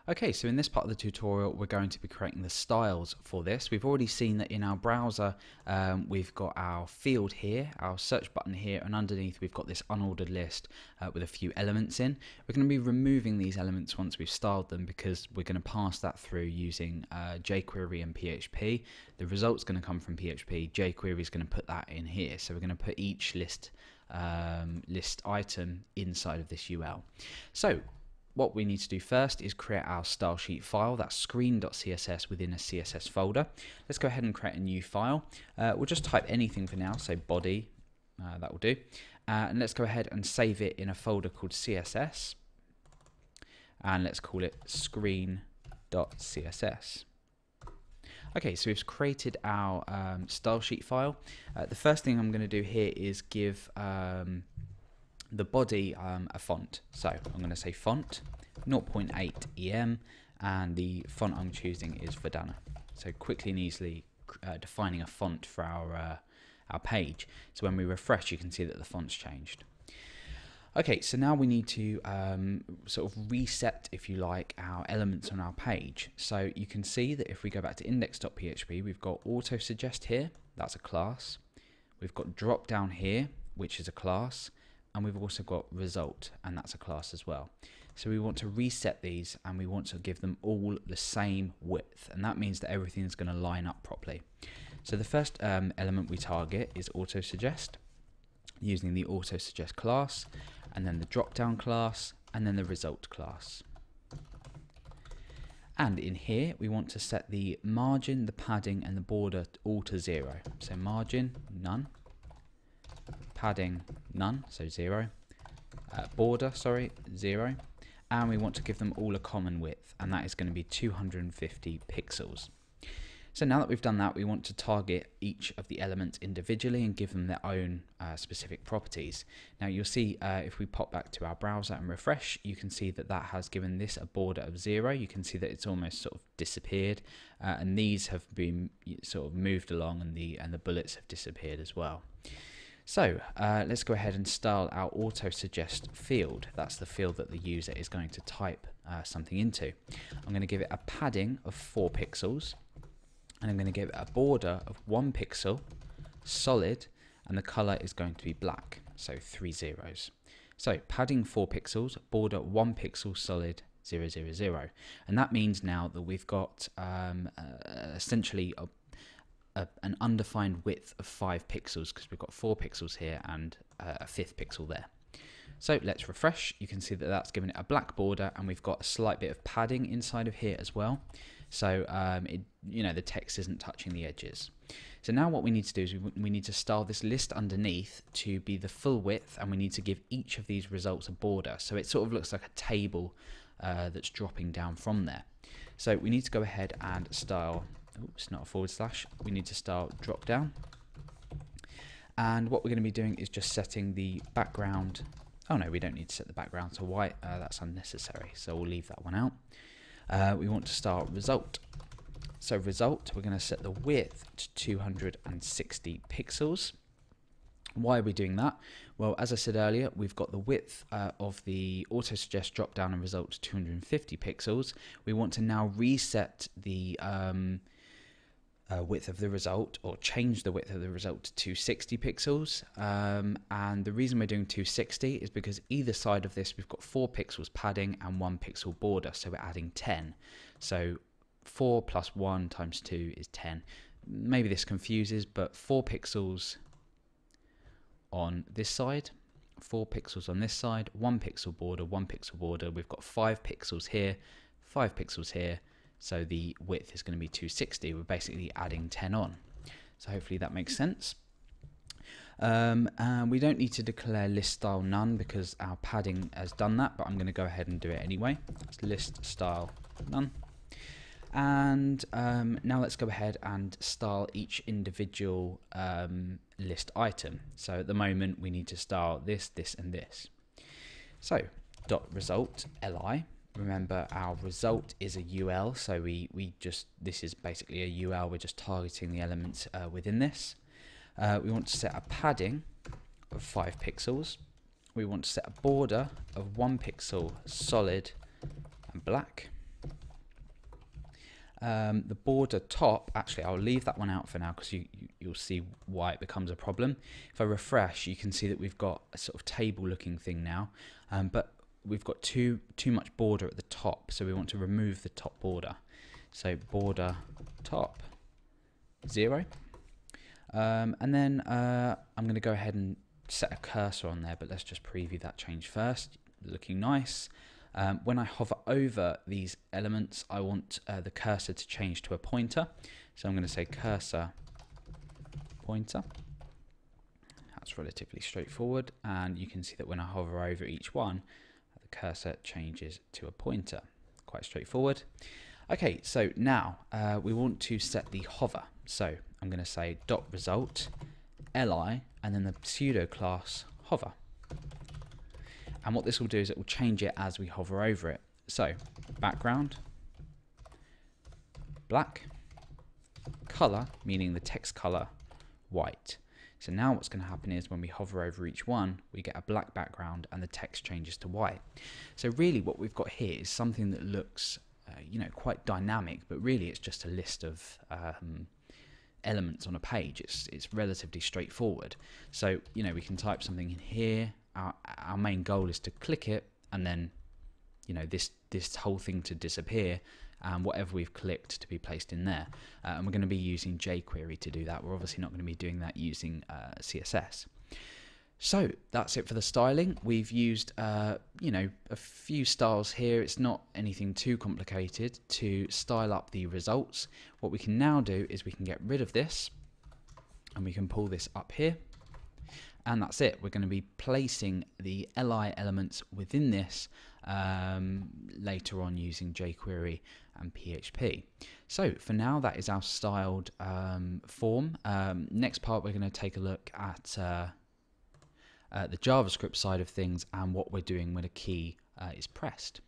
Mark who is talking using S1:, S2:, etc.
S1: Okay, so in this part of the tutorial, we're going to be creating the styles for this. We've already seen that in our browser, we've got our field here, our search button here, and underneath we've got this unordered list with a few elements in. We're going to be removing these elements once we've styled them because we're going to pass that through using jQuery and PHP. The result's going to come from PHP. jQuery is going to put that in here. So we're going to put each list item inside of this UL. So what we need to do first is create our style sheet file, that's screen.css within a CSS folder. Let's go ahead and create a new file. We'll just type anything for now, so body, that will do. And let's go ahead and save it in a folder called CSS. And let's call it screen.css. Okay, so we've created our style sheet file. The first thing I'm going to do here is give the body a font. So I'm going to say font 0.8 EM, and the font I'm choosing is Verdana. So quickly and easily defining a font for our page. So when we refresh, you can see that the font's changed. Okay, so now we need to sort of reset, if you like, our elements on our page. So you can see that if we go back to index.php, we've got auto suggest here, that's a class. We've got drop down here, which is a class. And we've also got result, and that's a class as well. So we want to reset these, and we want to give them all the same width, and that means that everything is going to line up properly. So the first element we target is auto suggest, using the auto suggest class, and then the drop down class, and then the result class. And in here we want to set the margin, the padding, and the border all to 0. So margin none, padding none, so 0, border, sorry, 0, and we want to give them all a common width, and that is going to be 250 pixels. So now that we've done that, we want to target each of the elements individually and give them their own specific properties. Now you'll see if we pop back to our browser and refresh, you can see that that has given this a border of 0. You can see that it's almost sort of disappeared, and these have been sort of moved along, and the bullets have disappeared as well. So let's go ahead and style our auto suggest field. That's the field that the user is going to type something into. I'm going to give it a padding of 4 pixels, and I'm going to give it a border of 1 pixel, solid, and the color is going to be black, so 3 zeros. So padding 4 pixels, border 1 pixel, solid 0, 0, 0. And that means now that we've got essentially an undefined width of 5 pixels, because we've got 4 pixels here and a 5th pixel there. So let's refresh. You can see that that's given it a black border, and we've got a slight bit of padding inside of here as well. So the text isn't touching the edges. So now what we need to do is we need to style this list underneath to be the full width, and we need to give each of these results a border. So it sort of looks like a table that's dropping down from there. So we need to go ahead and style. Oops, not a forward slash. We need to style drop down. And what we're going to be doing is just setting the background. Oh no, we don't need to set the background to white. That's unnecessary. So we'll leave that one out. We want to start result. So result, we're going to set the width to 260 pixels. Why are we doing that? Well, as I said earlier, we've got the width of the auto suggest drop down and result to 250 pixels. We want to now reset the width of the result, or change the width of the result to 260 pixels, and the reason we're doing 260 is because either side of this we've got 4 pixels padding and 1 pixel border, so we're adding 10. So 4 plus 1 times 2 is 10. Maybe this confuses, but 4 pixels on this side, 4 pixels on this side, 1 pixel border, 1 pixel border. We've got 5 pixels here, 5 pixels here. So the width is going to be 260. We're basically adding 10 on. So hopefully that makes sense. And we don't need to declare list style none because our padding has done that, but I'm going to go ahead and do it anyway. That's list style none. And now let's go ahead and style each individual list item. So at the moment we need to style this, this, and this. So dot result li. Remember, our result is a UL, so this is basically a UL. We're just targeting the elements within this. We want to set a padding of 5 pixels. We want to set a border of 1 pixel, solid and black. The border top, actually I'll leave that one out for now because you'll see why it becomes a problem. If I refresh, you can see that we've got a sort of table looking thing now, but we've got too much border at the top, so we want to remove the top border. So border top 0, and then I'm going to go ahead and set a cursor on there, but let's just preview that change first. Looking nice. When I hover over these elements, I want the cursor to change to a pointer. So I'm going to say cursor pointer. That's relatively straightforward, and you can see that when I hover over each one, the cursor changes to a pointer. Quite straightforward. Okay, so now we want to set the hover. So I'm going to say dot result li and then the pseudo class hover. And what this will do is it will change it as we hover over it. So background black, color, meaning the text color, white. So now what's going to happen is when we hover over each one, we get a black background and the text changes to white. So really what we've got here is something that looks quite dynamic, but really it's just a list of elements on a page. It's relatively straightforward. So we can type something in here. Our main goal is to click it and then this whole thing to disappear, and whatever we've clicked to be placed in there. And we're going to be using jQuery to do that. We're obviously not going to be doing that using CSS. So that's it for the styling. We've used a few styles here. It's not anything too complicated to style up the results. What we can now do is we can get rid of this and we can pull this up here, and that's it. We're going to be placing the li elements within this later on using jQuery and PHP. So for now, that is our styled form. Next part, we're going to take a look at the JavaScript side of things and what we're doing when a key is pressed.